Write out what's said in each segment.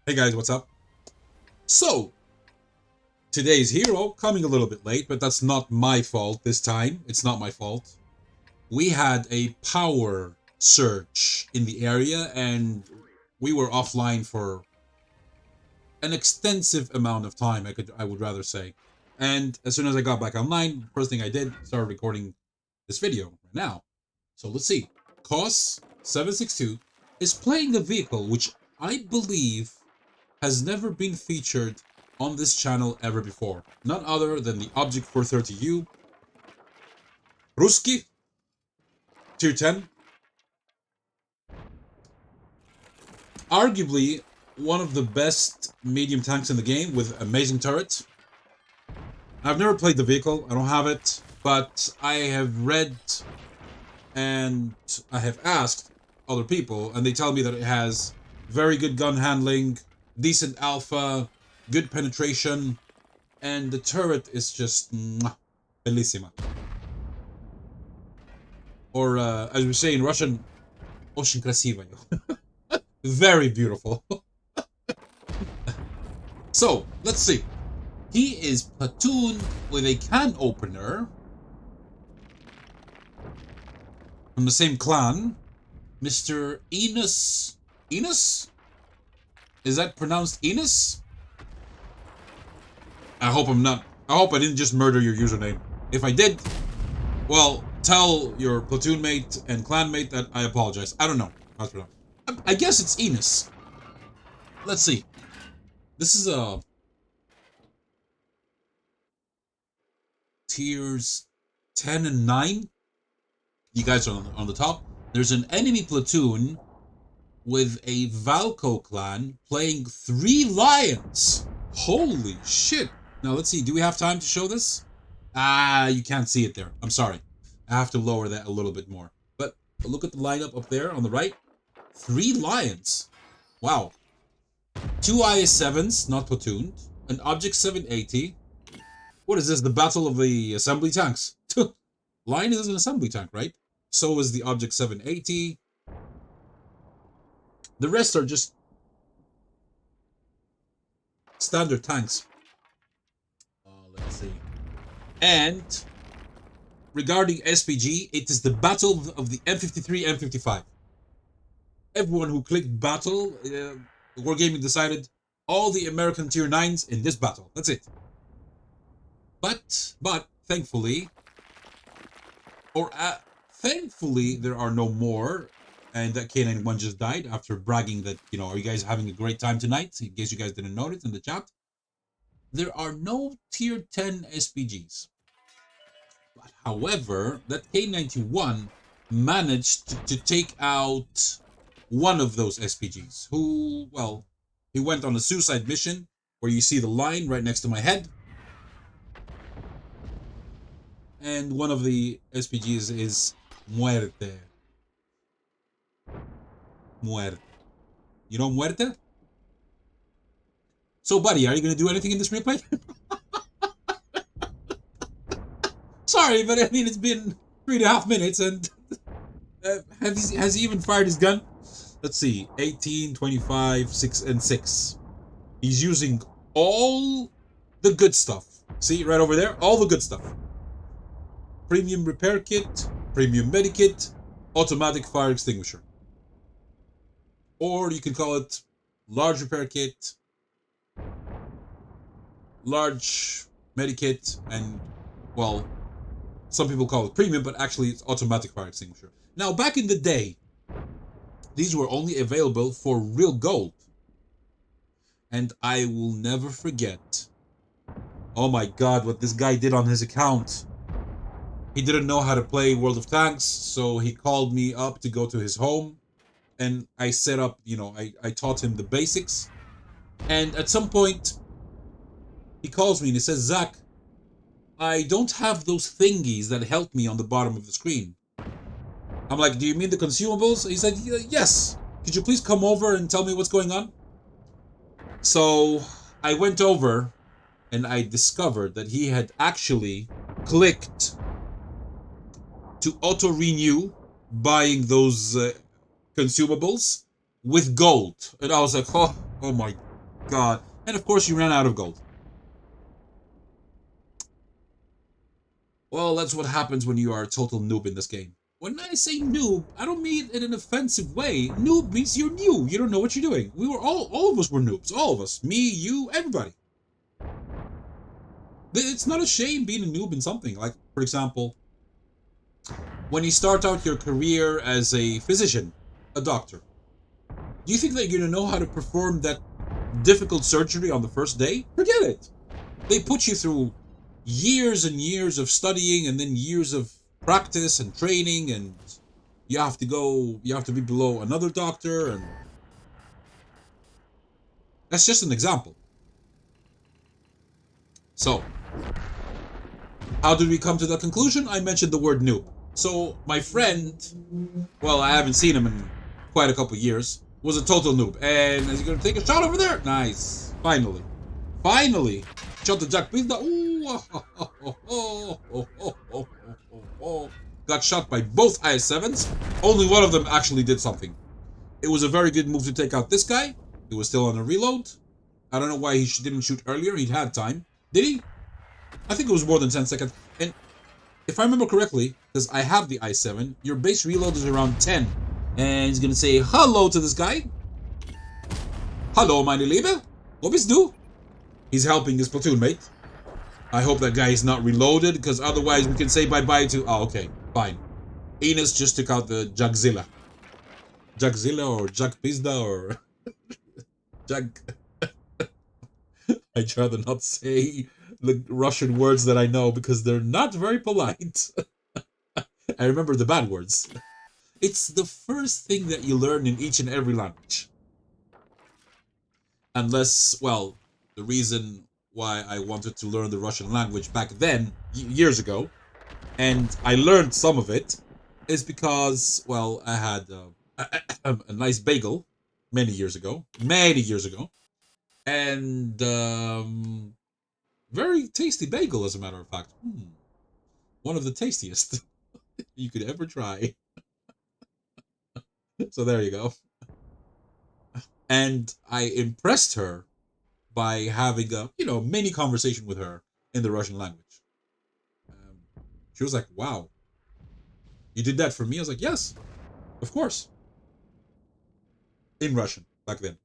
Hey guys, what's up? So, today's hero, coming a little bit late, but that's not my fault this time. It's not my fault. We had a power surge in the area and we were offline for an extensive amount of time, I would rather say. And as soon as I got back online, first thing I did, started recording this video right now. So let's see. KOS762 is playing a vehicle which I believe has never been featured on this channel ever before. None other than the Object 430U Ruski Tier 10. Arguably one of the best medium tanks in the game with amazing turrets. I've never played the vehicle, I don't have it, but I have read and I have asked other people and they tell me that it has very good gun handling, decent alpha, good penetration, and the turret is just bellissima. Or as we say in Russian, очень красиво. Very beautiful. So, let's see. He is platooned with a can opener from the same clan, Mr. Enos. Enos? Is that pronounced Enos? I hope I didn't just murder your username. If I did, well, tell your platoon mate and clan mate that I apologize. I don't know how to pronounce. I guess it's Enos. Let's see. This is a tiers 10 and 9. You guys are on the top. There's an enemy platoon with a Valko clan playing 3 lions. Holy shit. Now let's see, do we have time to show this? You can't see it there. I'm sorry. I have to lower that a little bit more. But look at the lineup up there on the right. 3 lions. Wow. 2 IS-7s, not platooned. An Object 780. What is this? The Battle of the Assembly Tanks. Lion is an assembly tank, right? So is the Object 780. The rest are just standard tanks. Let's see. And regarding SPG, it is the Battle of the M53, M55. Everyone who clicked battle, Wargaming decided all the American tier 9s in this battle. That's it. But thankfully, thankfully there are no more. And that K91 just died after bragging that, you know, are you guys having a great time tonight? In case you guys didn't notice in the chat. There are no tier 10 SPGs. But however, that K91 managed to take out one of those SPGs who, well, he went on a suicide mission where you see the line right next to my head. And one of the SPGs is Muerte. Muerte. You know Muerte? So, buddy, are you going to do anything in this replay? Sorry, but I mean, it's been 3.5 minutes and has he even fired his gun? Let's see, 18, 25, 6, and 6. He's using all the good stuff. See, right over there? All the good stuff. Premium repair kit, premium medikit, automatic fire extinguisher. Or you can call it large repair kit, large medikit, and, well, some people call it premium, but actually it's automatic fire extinguisher. Now, back in the day, these were only available for real gold. And I will never forget, oh my god, what this guy did on his account. He didn't know how to play World of Tanks, so he called me up to go to his home. And I set up, you know, I taught him the basics. And at some point, he calls me and he says, Zach, I don't have those thingies that help me on the bottom of the screen. I'm like, do you mean the consumables? He said, yes. Could you please come over and tell me what's going on? So I went over and I discovered that he had actually clicked to auto-renew buying those consumables with gold. And I was like, oh my god. And of course you ran out of gold. Well, that's what happens when you are a total noob in this game. When I say noob, I don't mean it in an offensive way. Noob means you're new. You don't know what you're doing. We were all of us were noobs. All of us. Me, you, everybody. It's not a shame being a noob in something. Like, for example, when you start out your career as a physician, a doctor, do you think that you're going to know how to perform that difficult surgery on the first day? Forget it. They put you through years and years of studying and then years of practice and training, and you have to be below another doctor, and that's just an example. So, how did we come to that conclusion? I mentioned the word noob. So, my friend, well, I haven't seen him in quite a couple of years, was a total noob. And is he going to take a shot over there? Nice. Finally. Finally. Shot the Jack Pizda. Ooh. Got shot by both IS-7s. Only one of them actually did something. It was a very good move to take out this guy. He was still on a reload. I don't know why he didn't shoot earlier. He'd had time. Did he? I think it was more than 10 seconds. And if I remember correctly, because I have the i7, your base reload is around 10. And he's going to say hello to this guy. Hello, meine Liebe. What bist du? He's helping his platoon mate. I hope that guy is not reloaded, because otherwise we can say bye-bye to... Oh, okay. Fine. Enos just took out the Jagzilla. Jagzilla or Jagpizda or... Jag... I'd rather not say the Russian words that I know, because they're not very polite. I remember the bad words. It's the first thing that you learn in each and every language. Unless, well, the reason why I wanted to learn the Russian language back then, years ago, and I learned some of it, is because, well, I had a nice bagel many years ago, and very tasty bagel, as a matter of fact. One of the tastiest you could ever try. So there you go. And I impressed her by having a, mini conversation with her in the Russian language. She was like, wow, you did that for me? I was like, yes, of course. In Russian, back then.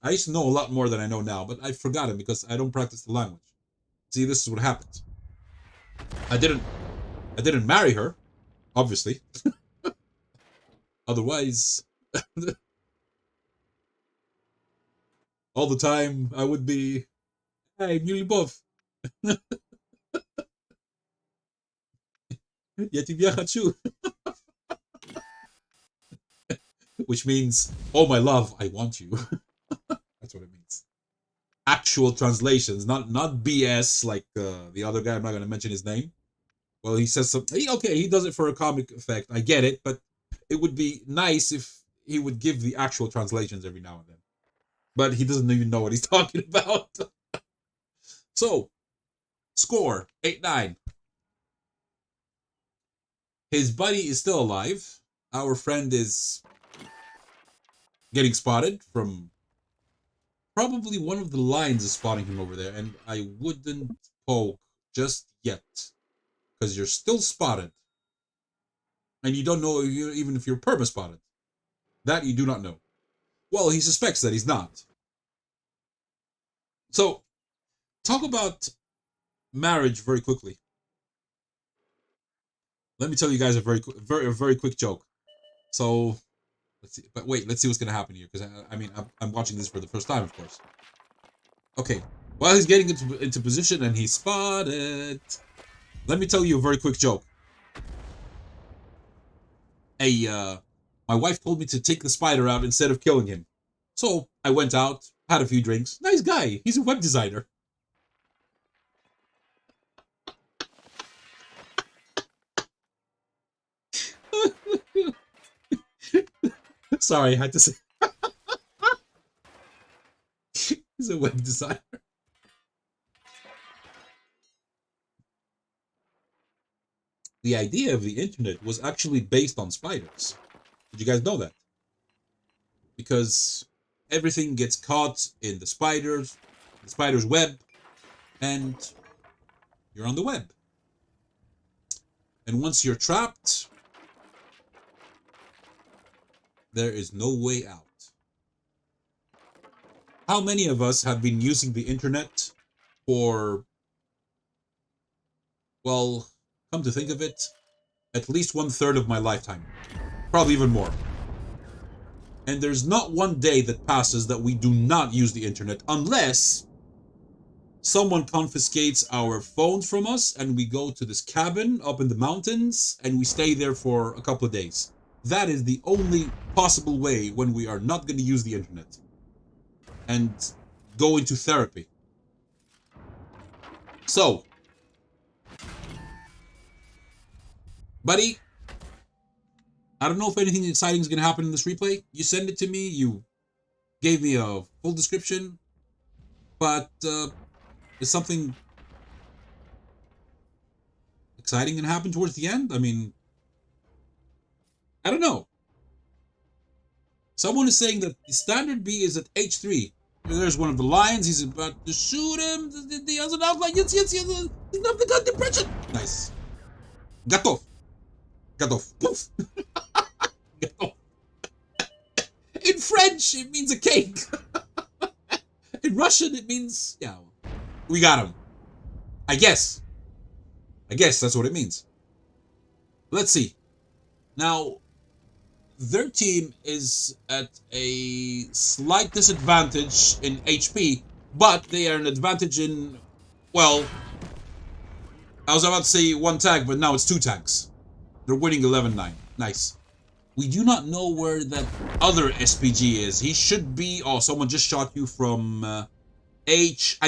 I used to know a lot more than I know now, but I've forgotten because I don't practice the language. See, this is what happens. I didn't marry her, obviously. Otherwise, all the time I would be, hey, Mulibov. Я тебя хочу. Which means, oh my love, I want you. That's what it means. Actual translations, not BS like the other guy. I'm not going to mention his name. Well, he says something. Okay, he does it for a comic effect. I get it, but it would be nice if he would give the actual translations every now and then. But he doesn't even know what he's talking about. So, score 8-9. His buddy is still alive. Our friend is getting spotted from probably one of the lines is spotting him over there, and I wouldn't poke just yet because you're still spotted, and you don't know even if you're perma spotted. That you do not know. Well, he suspects that he's not. So, talk about marriage very quickly. Let me tell you guys a very quick joke. So, let's see. But wait, let's see what's gonna happen here, because I'm watching this for the first time, of course. Okay, while he's getting into position and he's spotted, let me tell you a very quick joke. My wife told me to take the spider out instead of killing him. So I went out, had a few drinks. Nice guy. He's a web designer. Sorry, I had to say. He's a web designer. The idea of the internet was actually based on spiders. Did you guys know that? Because everything gets caught in the spider's web, and you're on the web. And once you're trapped, there is no way out. How many of us have been using the internet for, well, come to think of it, at least 1/3 of my lifetime? Probably even more. And there's not one day that passes that we do not use the internet, unless someone confiscates our phones from us and we go to this cabin up in the mountains and we stay there for a couple of days. That is the only possible way when we are not going to use the internet and go into therapy. So, buddy, I don't know if anything exciting is going to happen in this replay. You send it to me, you gave me a full description, but is something exciting going to happen towards the end? I mean, I don't know. Someone is saying that the standard B is at H3. There's one of the lions. He's about to shoot him. The other outline. Yes. He's not the gun depression. Nice. Got off. Poof. Got off. In French, it means a cake. In Russian, it means, yeah, we got him. I guess that's what it means. Let's see. Now, their team is at a slight disadvantage in HP, but they are an advantage in, well, I was about to say one tank, but now it's 2 tanks. They're winning 11-9. Nice. We do not know where that other SPG is. He should be, oh, someone just shot you from I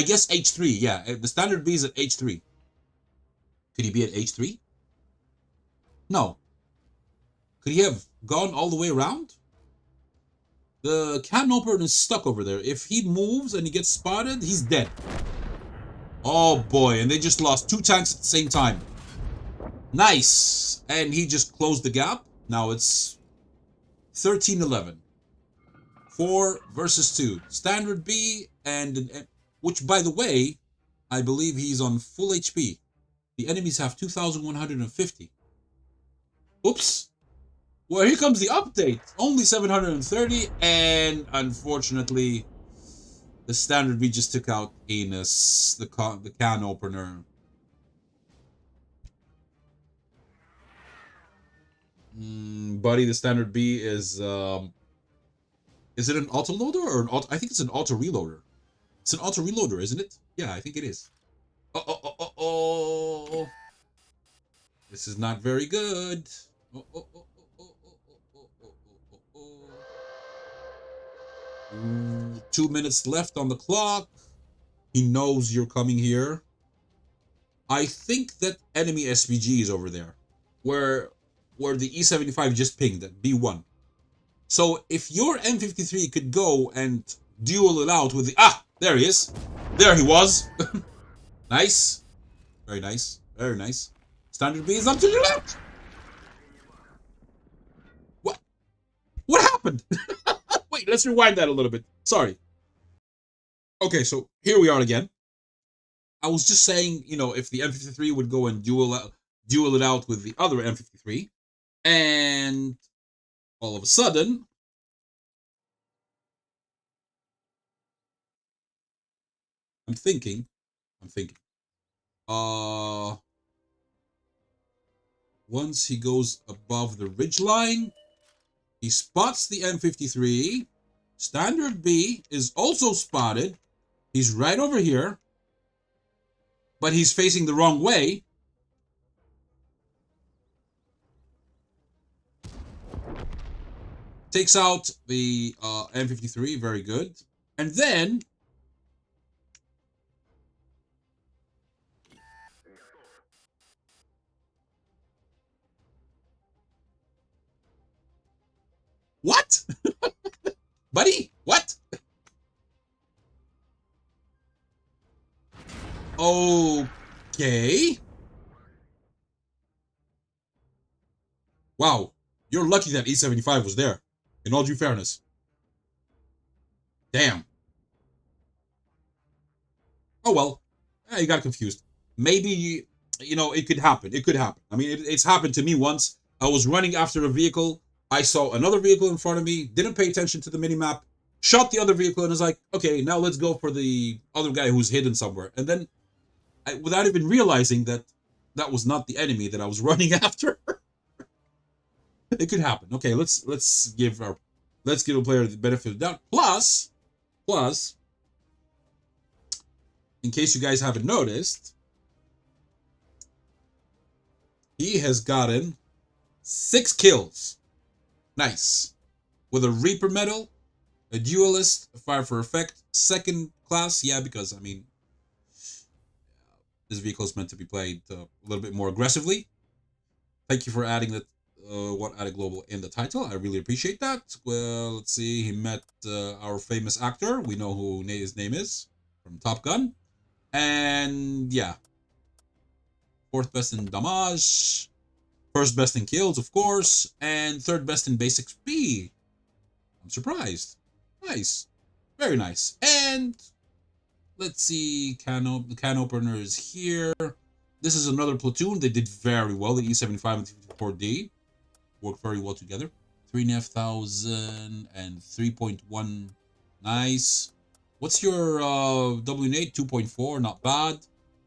guess H3, yeah. The standard B is at H3. Could he be at H3? No. Could he have gone all the way around? The cannon opener is stuck over there. If he moves and he gets spotted, he's dead. Oh boy, and they just lost 2 tanks at the same time. Nice. And he just closed the gap. Now it's 13-11. 4 versus 2. Standard B and, which by the way, I believe he's on full HP. The enemies have 2,150. Oops. Well, here comes the update. Only 730, and unfortunately, the standard B just took out Anus, the can opener. Buddy, the standard B is it an auto loader or an auto? I think it's an auto reloader. It's an auto reloader, isn't it? Yeah, I think it is. Oh. This is not very good. 2 minutes left on the clock. He knows you're coming here. I think that enemy SPG is over there, where the E75 just pinged at B1. So if your M53 could go and duel it out with the there he is. There he was. Nice. Very nice. Very nice. Standard B is up to your left. What happened? Wait, let's rewind that a little bit. Sorry. Okay, so here we are again. I was just saying, you know, if the M53 would go and duel it out with the other M53, and all of a sudden, I'm thinking, once he goes above the ridgeline, he spots the M53. Standard B is also spotted. He's right over here, but he's facing the wrong way. Takes out the M53, very good. And then what? Buddy, what? Okay. Wow, you're lucky that E75 was there, in all due fairness. Damn. Oh well. You got confused. Maybe, it could happen. It could happen. I mean, it's happened to me once. I was running after a vehicle. I saw another vehicle in front of me. Didn't pay attention to the minimap. Shot the other vehicle and was like, okay, now let's go for the other guy who's hidden somewhere. And then, without even realizing that that was not the enemy that I was running after, it could happen. Okay, let's give a player the benefit of the doubt. Plus, in case you guys haven't noticed, he has gotten 6 kills. Nice. With a Reaper medal, a duelist, a fire for effect, second class. Yeah, because, I mean, this vehicle is meant to be played a little bit more aggressively. Thank you for adding that WoT Added Global in the title. I really appreciate that. Well, let's see. He met our famous actor. We know who his name is from Top Gun. And yeah. 4th best in damage. 1st best in kills, of course. And 3rd best in basic speed. I'm surprised. Nice. Very nice. And let's see. The can opener is here. This is another platoon. They did very well. The E75 and T54D worked very well together. 3,500 and 3.1. Nice. What's your W8? 2.4. Not bad.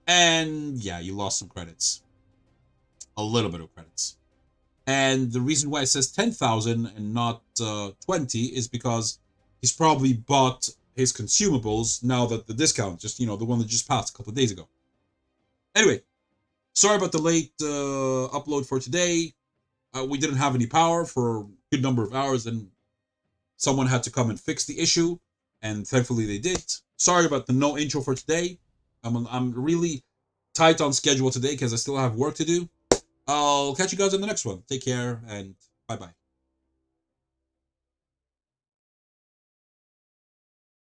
And yeah, you lost some credits. A little bit of credits. And the reason why it says 10,000 and not 20 is because he's probably bought his consumables now that the discount, just, the one that just passed a couple of days ago. Anyway, sorry about the late upload for today. We didn't have any power for a good number of hours, and someone had to come and fix the issue, and thankfully they did. Sorry about the no intro for today. I'm really tight on schedule today because I still have work to do. I'll catch you guys in the next one. Take care, and bye-bye.